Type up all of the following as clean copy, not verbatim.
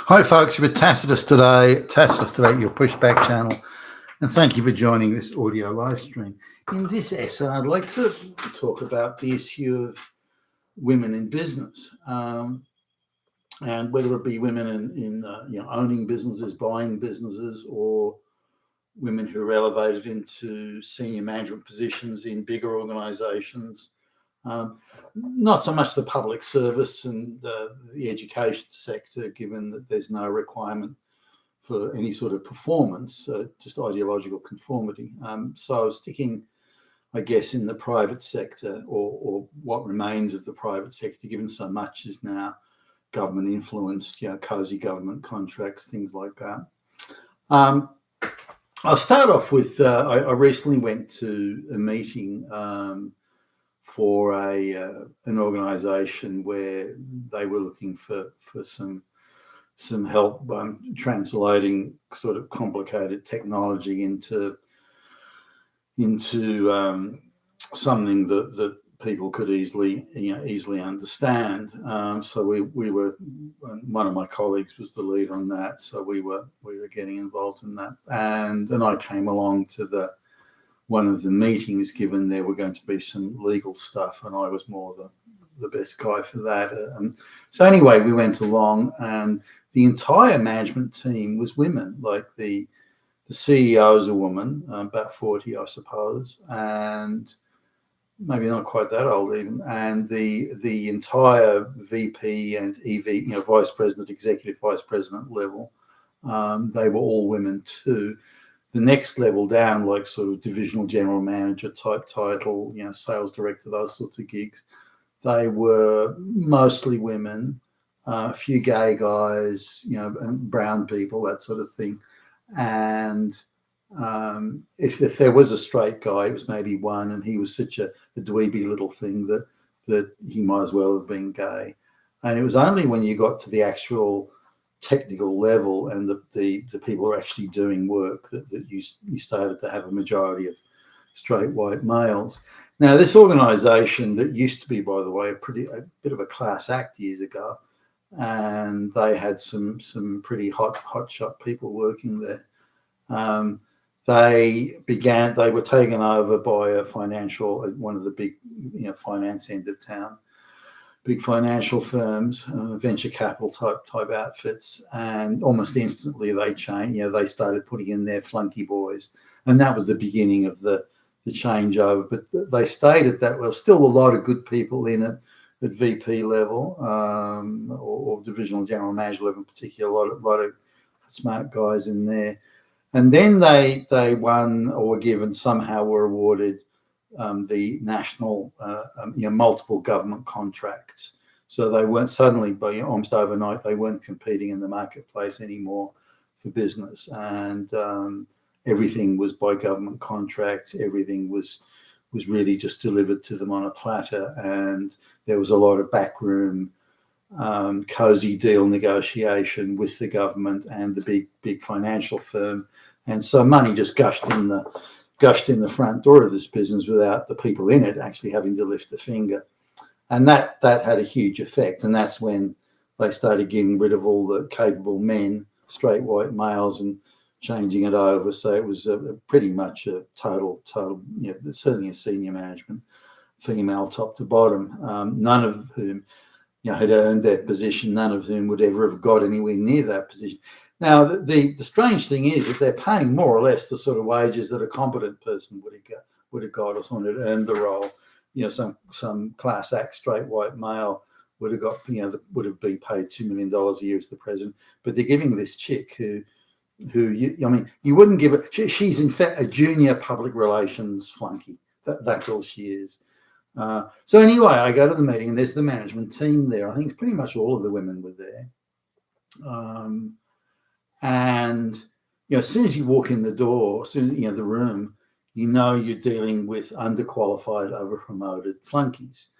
Hi, folks. You're with Tacitus today, your pushback channel, and thank you for joining this audio live stream. In this essay, I'd like to talk about the issue of women in business, and whether it be women in owning businesses, buying businesses, or women who are elevated into senior management positions in bigger organisations. Not so much the public service and the education sector, given that there's no requirement for any sort of performance, just ideological conformity. So sticking, I guess, in the private sector or what remains of the private sector, given so much is now government influenced, cozy government contracts, things like that. I'll start off with, I recently went to a meeting for an organisation where they were looking for some help translating sort of complicated technology into something that people could easily understand. So we were, one of my colleagues was the lead on that, so we were getting involved in that, and I came along to one of the meetings, given there were going to be some legal stuff, and I was more the best guy for that. So anyway, we went along, and the entire management team was women. Like the CEO is a woman, about 40, I suppose, and maybe not quite that old even. And the entire VP and EV, vice president, executive vice president level, they were all women too. The next level down, like sort of divisional general manager type title, sales director, those sorts of gigs, they were mostly women, a few gay guys, and brown people, that sort of thing. And if there was a straight guy, it was maybe one, and he was such a dweeby little thing that he might as well have been gay. And it was only when you got to the actual technical level and the people who are actually doing work that you started to have a majority of straight white males. Now, this organisation that used to be, by the way, a bit of a class act years ago, and they had some pretty hotshot people working there. They were taken over by one of the big, finance end of town, big financial firms, venture capital type outfits, and almost instantly they changed. They started putting in their flunky boys, and that was the beginning of the changeover. But they stayed at that level. Still a lot of good people in it at VP level, or divisional general manager level in particular. A lot of smart guys in there. And then they won or were awarded the national, multiple government contracts. So they weren't suddenly, by almost overnight, they weren't competing in the marketplace anymore for business, and everything was by government contract. Everything was really just delivered to them on a platter, and there was a lot of backroom, cozy deal negotiation with the government and the big financial firm, and so money just gushed in the front door of this business without the people in it actually having to lift a finger. And that had a huge effect. And that's when they started getting rid of all the capable men, straight white males, and changing it over. So it was pretty much a total, certainly a senior management, female top to bottom, none of whom had earned their position, none of whom would ever have got anywhere near that position. Now, the strange thing is that they're paying more or less the sort of wages that a competent person would have got, or someone who had earned the role. Some class act straight white male would have got, would have been paid $2 million a year as the president. But they're giving this chick who you wouldn't give her. She's in fact a junior public relations flunky. That's all she is. So anyway, I go to the meeting, and there's the management team there. I think pretty much all of the women were there. And as soon as you walk in the door, as soon as the room, you're dealing with underqualified, overpromoted flunkies.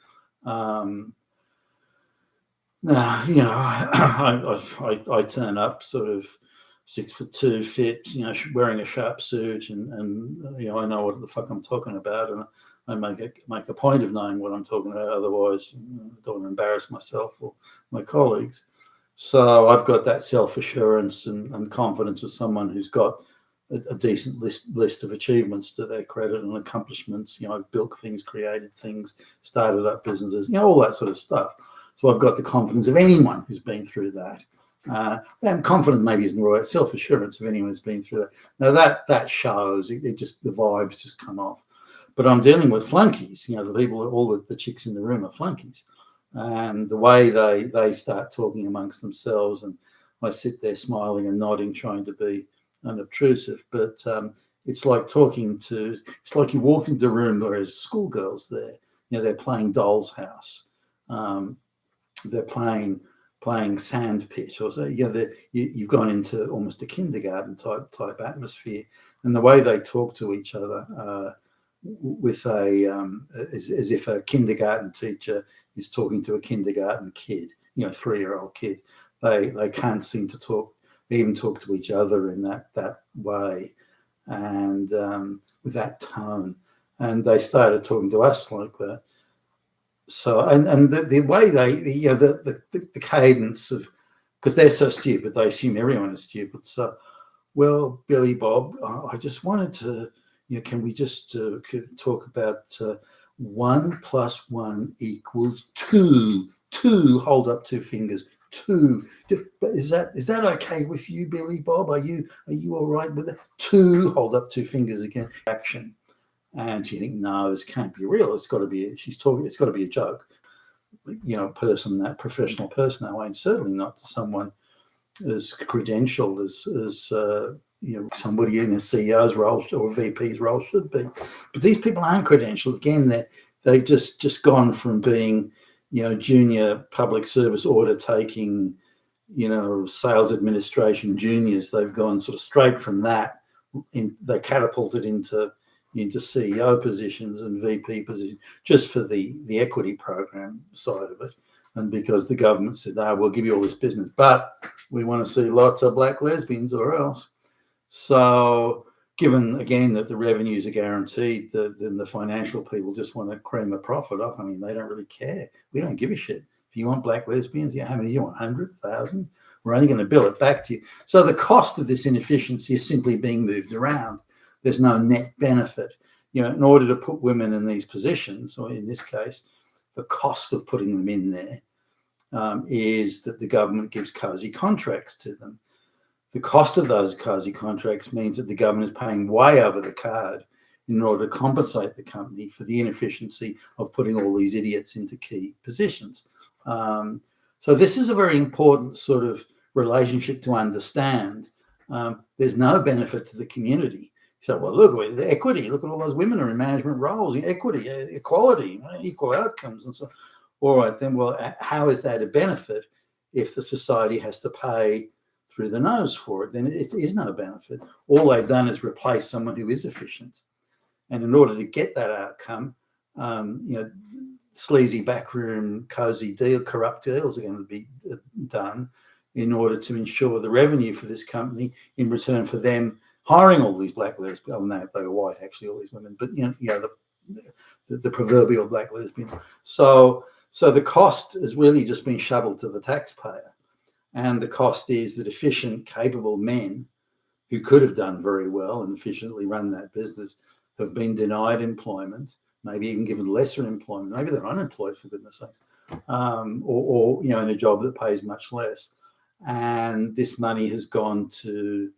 Now, I turn up sort of 6'2", fit, wearing a sharp suit, and I know what the fuck I'm talking about, and I make a point of knowing what I'm talking about. Otherwise, I don't want to embarrass myself or my colleagues. So I've got that self-assurance and confidence of someone who's got a decent list of achievements to their credit and accomplishments. I've built things, created things, started up businesses, all that sort of stuff. So I've got the confidence of anyone who's been through that. And confidence maybe isn't the right, self-assurance of anyone who's been through that. Now that shows, it just, the vibes just come off. But I'm dealing with flunkies, the people, all the chicks in the room are flunkies. And the way they start talking amongst themselves, and I sit there smiling and nodding, trying to be unobtrusive, but it's like it's like you walked into a room where there's schoolgirls there. They're playing Doll's House. They're playing sandpit, or so. You've gone into almost a kindergarten type atmosphere, and the way they talk to each other with as if a kindergarten teacher is talking to a kindergarten kid, 3-year-old kid. They can't seem to even talk to each other in that way, and with that tone. And they started talking to us like that. So and the way the cadence of, because they're so stupid, they assume everyone is stupid. So, well, Billy Bob, I just wanted to, can we just talk about 1 + 1 = 2? 2, hold up 2 fingers. 2. But is that okay with you, Billy Bob? Are you all right with it? 2, hold up 2 fingers again. Action. And you think, no, this can't be real. It's got to be. She's talking. It's got to be a joke. That professional person that way, and certainly not to someone as credentialed as somebody in a CEO's role or a VP's role should be. But these people aren't credentialed. Again, they've just gone from being, junior public service order taking, sales administration juniors. They've gone sort of straight from that. They catapulted into CEO positions and VP positions just for the equity program side of it. And because the government said, we'll give you all this business, but we want to see lots of black lesbians or else. So given, again, that the revenues are guaranteed, then the financial people just want to cream a profit off. I mean, they don't really care. We don't give a shit. If you want black lesbians, how many do you want? 100, 1,000? We're only going to bill it back to you. So the cost of this inefficiency is simply being moved around. There's no net benefit. In order to put women in these positions, or in this case, the cost of putting them in there is that the government gives cozy contracts to them. The cost of those cozy contracts means that the government is paying way over the card in order to compensate the company for the inefficiency of putting all these idiots into key positions. So this is a very important sort of relationship to understand. There's no benefit to the community. So, well, look, the equity, look at all those women are in management roles, equity, equality, equal outcomes. And so, all right, then, well, how is that a benefit if the society has to pay through the nose for it? Then it is no benefit. All they've done is replace someone who is efficient. And in order to get that outcome, sleazy backroom, cozy deal, corrupt deals are going to be done in order to ensure the revenue for this company in return for them hiring all these black lesbians. Oh, no, they were white, actually, all these women, but the proverbial black lesbian. So the cost has really just been shoveled to the taxpayer, and the cost is that efficient, capable men who could have done very well and efficiently run that business have been denied employment, maybe even given lesser employment. Maybe they're unemployed, for goodness sakes, or in a job that pays much less. And this money has gone to,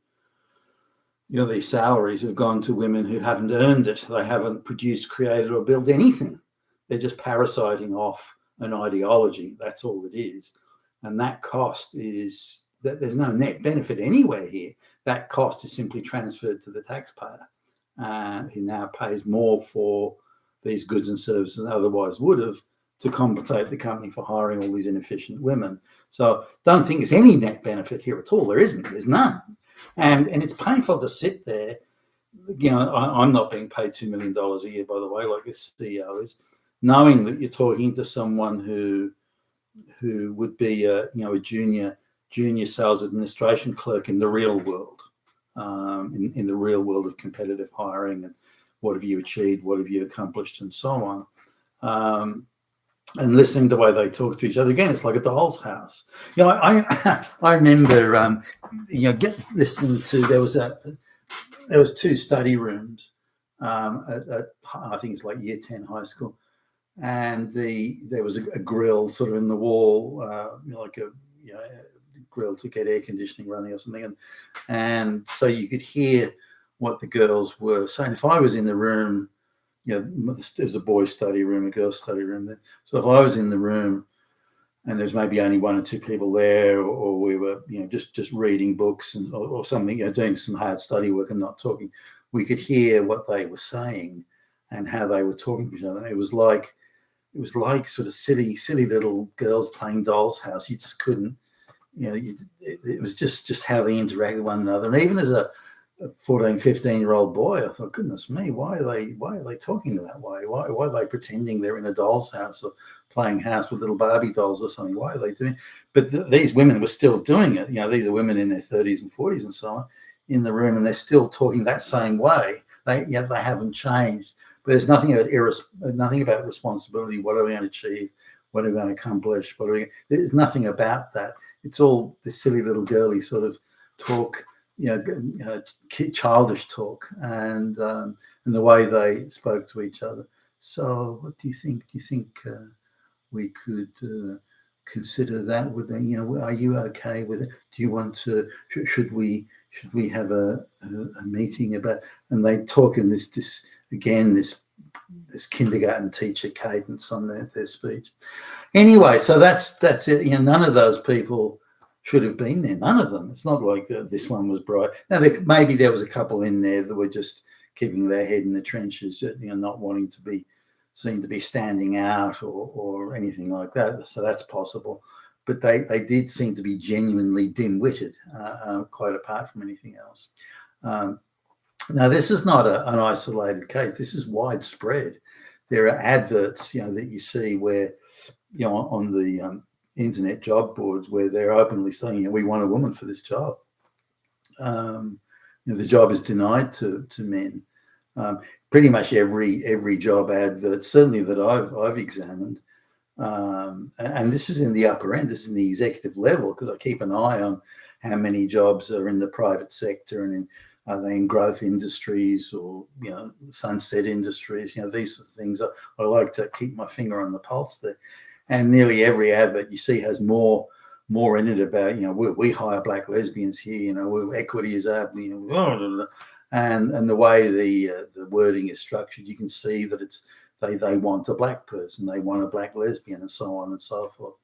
these salaries have gone to women who haven't earned it. They haven't produced, created, or built anything. They're just parasiting off an ideology. That's all it is. And that cost is that there's no net benefit anywhere here. That cost is simply transferred to the taxpayer, who now pays more for these goods and services than otherwise would have, to compensate the company for hiring all these inefficient women. So don't think there's any net benefit here at all. There isn't. There's none. And it's painful to sit there. I'm not being paid $2 million a year, by the way, like this CEO is, knowing that you're talking to someone who would be a junior sales administration clerk in the real world, in the real world of competitive hiring, and what have you achieved, what have you accomplished, and so on. and listening to the way they talk to each other. Again, it's like a doll's house. I remember listening to there was two study rooms at I think it's like year 10 high school, and there was a grill sort of in the wall, like a grill to get air conditioning running or something, and so you could hear what the girls were saying. If I was in the room, there's a boys' study room, a girls' study room there. So if I was in the room and there's maybe only one or two people there, or we were, just reading books or something, doing some hard study work and not talking, we could hear what they were saying and how they were talking to each other. And it was like sort of silly little girls playing doll's house. You just couldn't, it was just how they interacted with one another. And even as a 14, 15-year-old boy, I thought, goodness me, why are they talking that way? Why are they pretending they're in a doll's house or playing house with little Barbie dolls or something? Why are they doing? But these women were still doing it. These are women in their 30s and 40s and so on in the room, and they're still talking that same way. They haven't changed. But there's nothing about responsibility. What are we going to achieve? What are we going to accomplish? There's nothing about that. It's all this silly little girly sort of talk, childish talk, and the way they spoke to each other. So, what do you think? Do you think we could consider that? Are you okay with it? Do you want to? Should we have a meeting about? And they talk in this kindergarten teacher cadence on their speech. Anyway, so that's it. None of those people should have been there. None of them. It's not like this one was bright. Now, maybe there was a couple in there that were just keeping their head in the trenches, not wanting to be seen to be standing out or anything like that. So that's possible. But they did seem to be genuinely dim-witted, quite apart from anything else. Now, this is not an isolated case. This is widespread. There are adverts, that you see where, on the internet job boards where they're openly saying, we want a woman for this job. The job is denied to men. Pretty much every job advert, certainly that I've examined, and this is in the upper end, this is in the executive level, because I keep an eye on how many jobs are in the private sector and are they in growth industries or sunset industries. These are things I like to keep my finger on the pulse there. And nearly every advert you see has more in it about we hire black lesbians here. Equity is up. And the way the wording is structured, you can see that it's they want a black person, they want a black lesbian, and so on and so forth.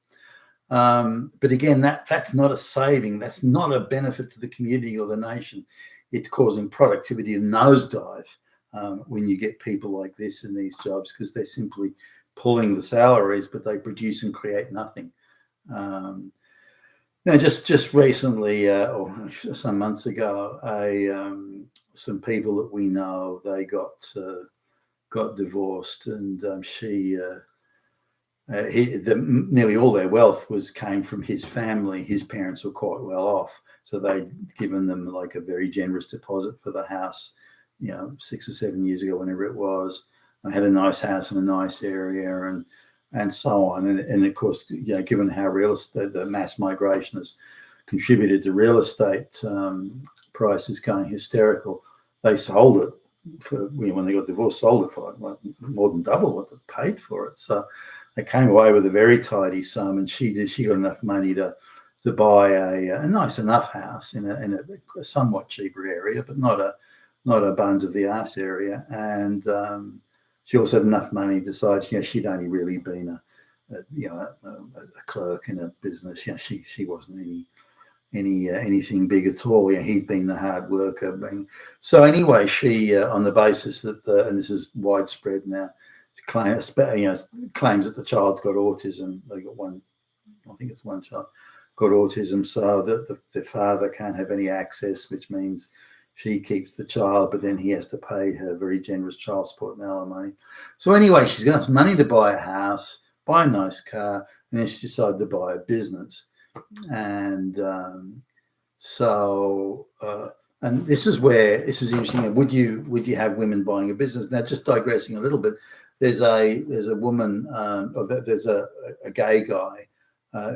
But again, that's not a saving. That's not a benefit to the community or the nation. It's causing productivity to nosedive when you get people like this in these jobs, because they're simply pulling the salaries, but they produce and create nothing. Now, just recently, or some months ago, some people that we know, they got divorced, and nearly all their wealth came from his family. His parents were quite well off, so they'd given them like a very generous deposit for the house, 6 or 7 years ago, whenever it was. They had a nice house in a nice area, and so on. And of course, given how real estate, the mass migration has contributed to real estate prices going hysterical, they sold it for, when they got divorced, sold it for like more than double what they paid for it. So they came away with a very tidy sum, and she got enough money to buy a nice enough house in a somewhat cheaper area, but not a bones of the arse area. And she also had enough money to decide, she'd only really been a clerk in a business. She wasn't anything big at all. He'd been the hard worker. So anyway, she, on the basis that, and this is widespread now, claims that the child's got autism. They got one, I think it's one child, got autism, so that the father can't have any access, which means she keeps the child, but then he has to pay her very generous child support and alimony. So anyway, she's got enough money to buy a house, buy a nice car, and then she decided to buy a business. And and this is interesting. Would you have women buying a business? Now, just digressing a little bit, there's a woman, or there's a gay guy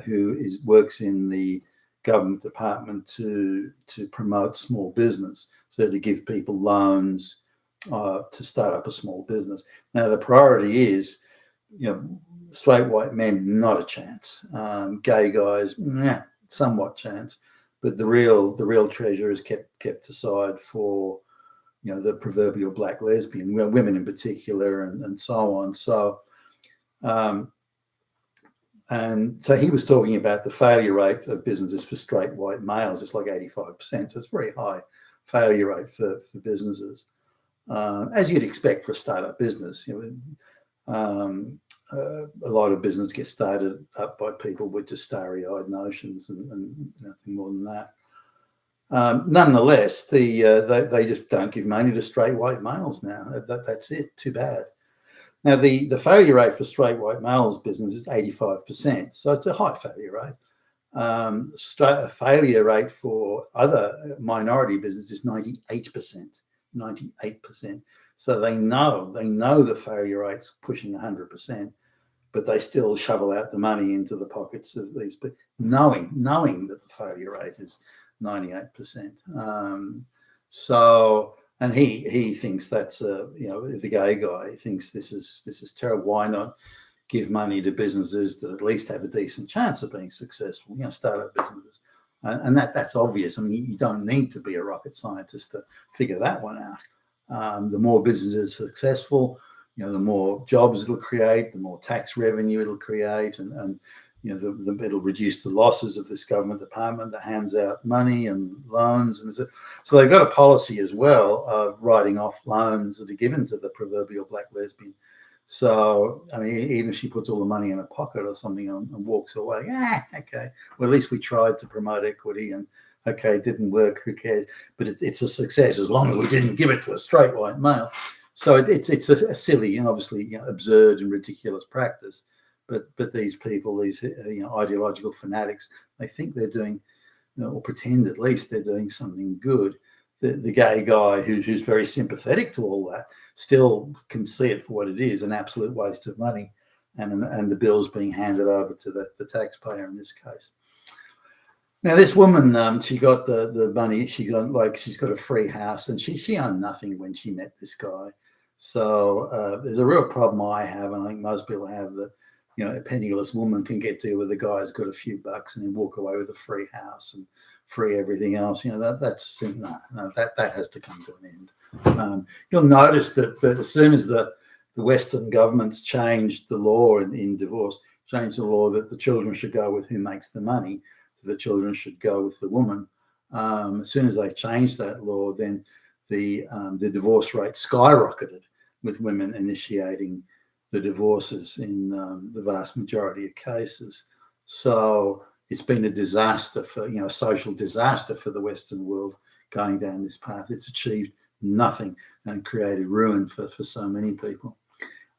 who works in the government department to promote small business, so to give people loans to start up a small business. Now the priority is, straight white men, not a chance. Gay guys, somewhat chance, but the real treasure is kept aside for the proverbial black lesbian, women in particular, and so on. So, and so he was talking about the failure rate of businesses for straight white males. It's like 85%. So it's very high failure rate for businesses, as you'd expect for a startup business. A lot of business gets started up by people with just starry-eyed notions and nothing more than that. Nonetheless, they just don't give money to straight white males now. That's it. Too bad. Now, the failure rate for straight white males business is 85%, so it's a high failure rate. Failure rate for other minority business is 98%. 98%. So they know the failure rate's pushing 100%, but they still shovel out the money into the pockets of these people, knowing that the failure rate is 98%. And he thinks that's the gay guy thinks this is terrible. Why not give money to businesses that at least have a decent chance of being successful? Startup businesses, and that's obvious. I mean, you don't need to be a rocket scientist to figure that one out. The more businesses are successful, the more jobs it'll create, the more tax revenue it'll create, and it'll reduce the losses of this government department that hands out money and loans. And so they've got a policy as well of writing off loans that are given to the proverbial black lesbian. So, I mean, even if she puts all the money in her pocket or something and walks away, okay, well, at least we tried to promote equity, and okay, it didn't work, who cares? But it's a success as long as we didn't give it to a straight white male. So it's a silly and obviously absurd and ridiculous practice. But these people, these ideological fanatics, they think they're doing, or pretend at least they're doing something good. The gay guy who's very sympathetic to all that still can see it for what it is, an absolute waste of money, and the bills being handed over to the taxpayer in this case. Now, this woman, she got the money. She's got a free house, and she owned nothing when she met this guy. So there's a real problem I have, and I think most people have, that a penniless woman can get to where the guy's got a few bucks and then walk away with a free house and free everything else. That has to come to an end. You'll notice that as soon as the Western governments changed the law in divorce, changed the law that the children should go with who makes the money, so the children should go with the woman. As soon as they changed that law, then the divorce rate skyrocketed, with women initiating the divorces in the vast majority of cases. So it's been a disaster a social disaster for the Western world going down this path. It's achieved nothing and created ruin for so many people.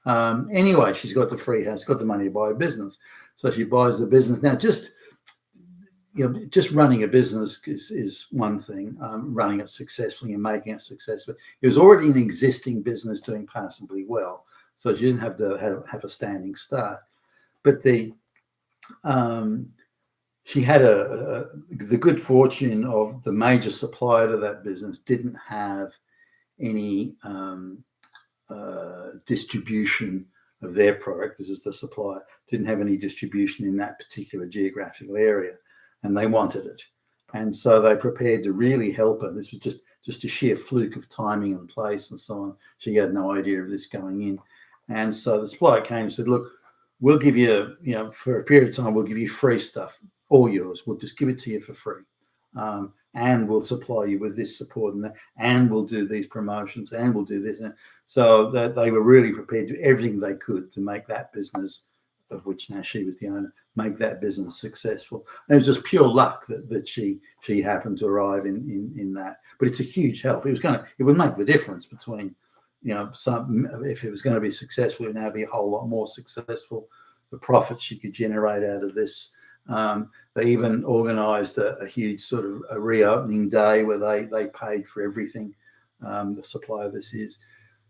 Anyway, she's got the free house, got the money to buy a business. So she buys the business. Now, just running a business is one thing, running it successfully and making it successful. It was already an existing business doing passably well, so she didn't have to have a standing start. But she had the good fortune of the major supplier to that business didn't have any distribution of their product. This is the supplier, didn't have any distribution in that particular geographical area, and they wanted it. And so they prepared to really help her. This was just a sheer fluke of timing and place and so on. She had no idea of this going in. And so the supplier came and said, look, we'll give you, for a period of time, we'll give you free stuff, all yours. We'll just give it to you for free. And we'll supply you with this support and that, and we'll do these promotions, and we'll do this. And so that they were really prepared to do everything they could to make that business, of which now she was the owner, make that business successful. And it was just pure luck that she happened to arrive in that. But it's a huge help. It would make the difference between, if it was going to be successful, it would now be a whole lot more successful. The profits she could generate out of this. They even organised a huge sort of a reopening day where they paid for everything, the supplier this is.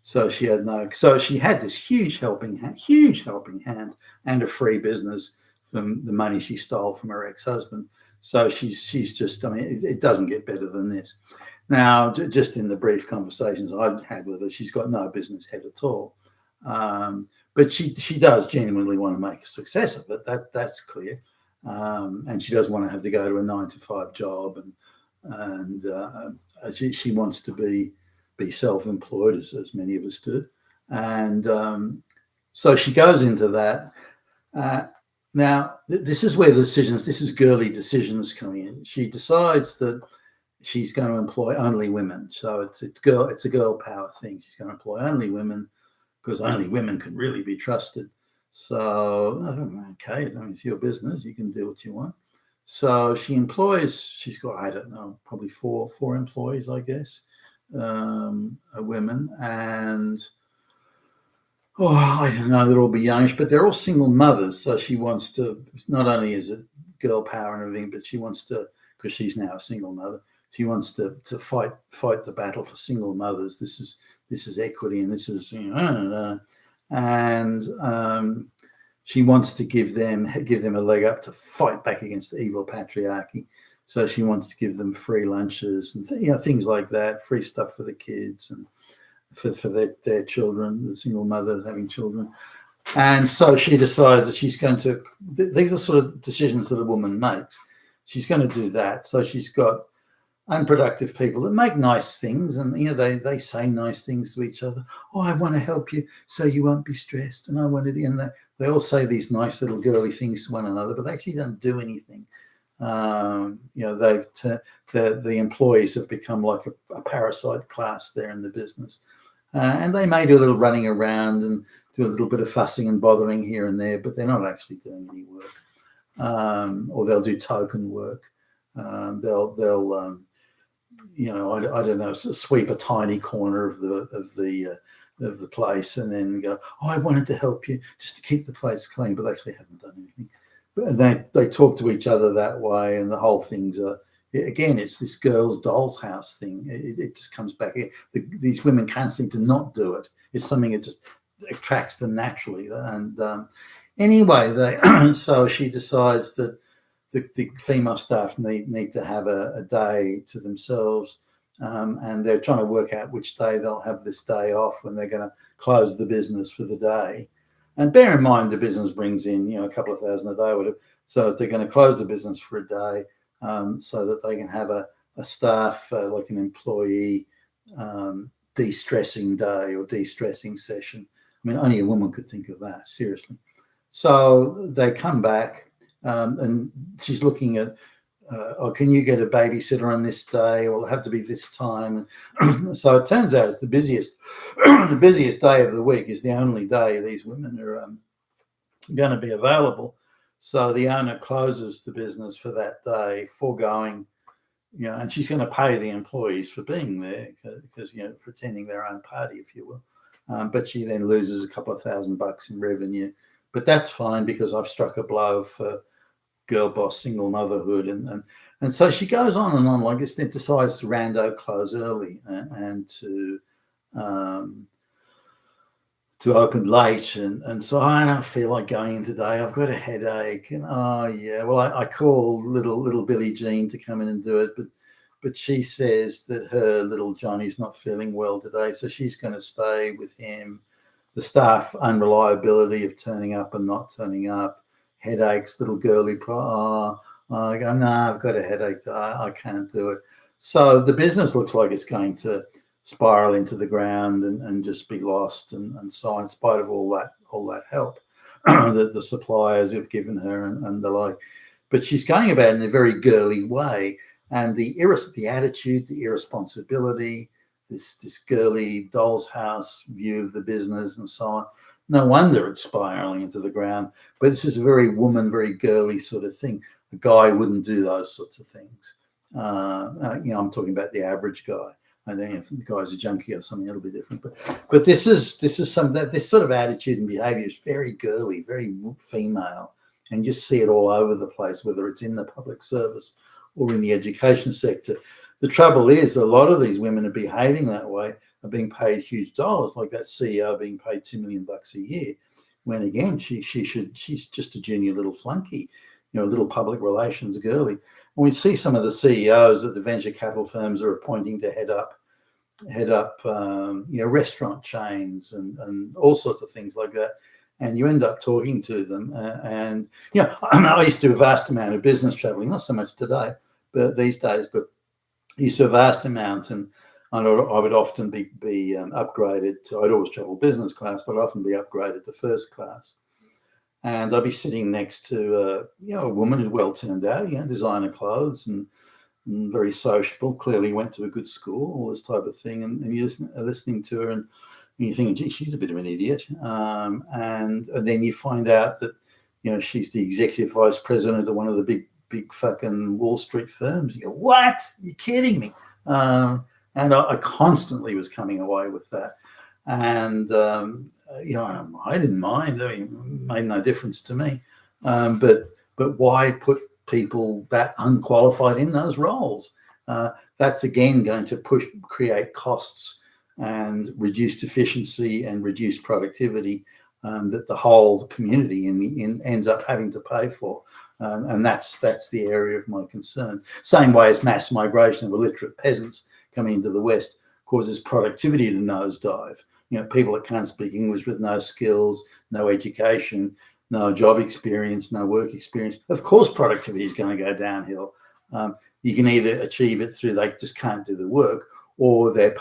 So she had no. So she had this huge helping hand, and a free business from the money she stole from her ex-husband. So she's just. I mean, it doesn't get better than this. Now, just in the brief conversations I've had with her, she's got no business head at all. But she does genuinely want to make a success of it. That's clear. And she doesn't want to have to go to a 9 to 5 job, and she wants to be self-employed, as many of us do. And so she goes into that. Now, this is where this is girly decisions coming in. She decides that she's going to employ only women. So it's a girl power thing. She's going to employ only women because only women can really be trusted. So I thought, okay, I mean, it's your business. You can do what you want. So she's got, I don't know, probably four employees, I guess, women. And, I don't know, they're all be youngish, but they're all single mothers. So she wants to, not only is it girl power and everything, but she wants to, because she's now a single mother, she wants to fight the battle for single mothers. This is equity, and this is, and she wants to give them a leg up to fight back against the evil patriarchy. So she wants to give them free lunches and things like that, free stuff for the kids and for their children, the single mothers having children. And so she decides that she's going to. These are sort of decisions that a woman makes. She's going to do that. So she's got unproductive people that make nice things, and they say nice things to each other. Oh, I want to help you so you won't be stressed, and I want to. And they all say these nice little girly things to one another, but they actually don't do anything. The employees have become like a parasite class there in the business, and they may do a little running around and do a little bit of fussing and bothering here and there, but they're not actually doing any work, or they'll do token work. They'll I don't know, sweep a tiny corner of the place and then go, oh, I wanted to help you just to keep the place clean, but they actually haven't done anything. But they talk to each other that way, and the whole thing's again, it's this girl's doll's house thing. It just comes back. These women can't seem to not do it. It's something that just attracts them naturally. And anyway, so she decides that the female staff need to have a day to themselves, and they're trying to work out which day they'll have this day off when they're going to close the business for the day. And bear in mind, the business brings in a couple of thousand a day, whatever. So if they're going to close the business for a day, so that they can have a staff like an employee de-stressing day or de-stressing session. I mean, only a woman could think of that, seriously. So they come back. And she's looking at, can you get a babysitter on this day? Or it'll have to be this time. So it turns out it's the busiest day of the week is the only day these women are going to be available. So the owner closes the business for that day, foregoing, and she's going to pay the employees for being there because for attending their own party, if you will. But she then loses a couple of $1,000 in revenue. But that's fine because I've struck a blow for girl boss single motherhood, and so she goes on and on like this. Then decides to rando close early and to open late, and so I don't feel like going in today. I've got a headache, and well, I called little Billie Jean to come in and do it, but she says that her little Johnny's not feeling well today, so she's going to stay with him. The staff unreliability of turning up and not turning up, headaches, little girly, I go, no, I've got a headache, I can't do it. So the business looks like it's going to spiral into the ground and just be lost, and so in spite of all that help that the suppliers have given her and the like. But she's going about it in a very girly way, and the attitude, the irresponsibility, this girly doll's house view of the business and so on. No wonder it's spiraling into the ground. But this is a very woman, very girly sort of thing. A guy wouldn't do those sorts of things. I'm talking about the average guy. I don't know if the guy's a junkie or something, it'll be different. But this sort of attitude and behavior is very girly, very female, and you see it all over the place, whether it's in the public service or in the education sector. The trouble is a lot of these women are behaving that way are being paid huge dollars, like that CEO being paid $2 million a year, when again she's just a junior little flunky, a little public relations girly. And we see some of the CEOs that the venture capital firms are appointing to head up restaurant chains and all sorts of things like that. And you end up talking to them, and I used to do a vast amount of business traveling, not so much today, but these days. But I used to do a vast amount, and I would often be upgraded to. I'd always travel business class, but I'd often be upgraded to first class. And I'd be sitting next to a woman who's well turned out, designer clothes and very sociable, clearly went to a good school, all this type of thing. And you're listening to her and you're thinking, gee, she's a bit of an idiot. And then you find out that, she's the executive vice president of one of the big fucking Wall Street firms. You go, what? You're kidding me. And I constantly was coming away with that. And, I didn't mind. I mean, it made no difference to me. But why put people that unqualified in those roles? That's again going to create costs and reduced efficiency and reduced productivity that the whole community ends up having to pay for. And that's the area of my concern. Same way as mass migration of illiterate peasants coming into the West causes productivity to nosedive. People that can't speak English with no skills, no education, no job experience, no work experience. Of course, productivity is going to go downhill. You can either achieve it through they just can't do the work, or they're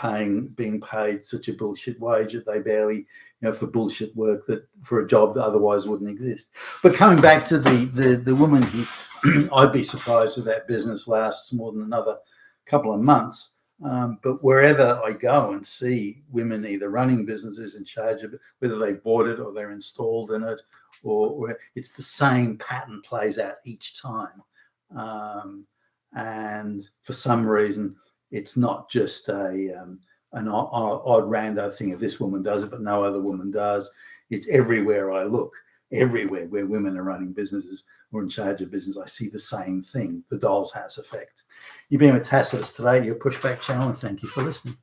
being paid such a bullshit wage that they barely, for bullshit work for a job that otherwise wouldn't exist. But coming back to the woman who, I'd be surprised if that business lasts more than another couple of months. But wherever I go and see women either running businesses in charge of it, whether they've bought it or they're installed in it, or it's the same pattern plays out each time. And for some reason, it's not just an odd rando thing if this woman does it, but no other woman does. It's everywhere I look, everywhere where women are running businesses or in charge of business, I see the same thing, the doll's house effect. You've been with Tacitus today, your Pushback channel, and thank you for listening.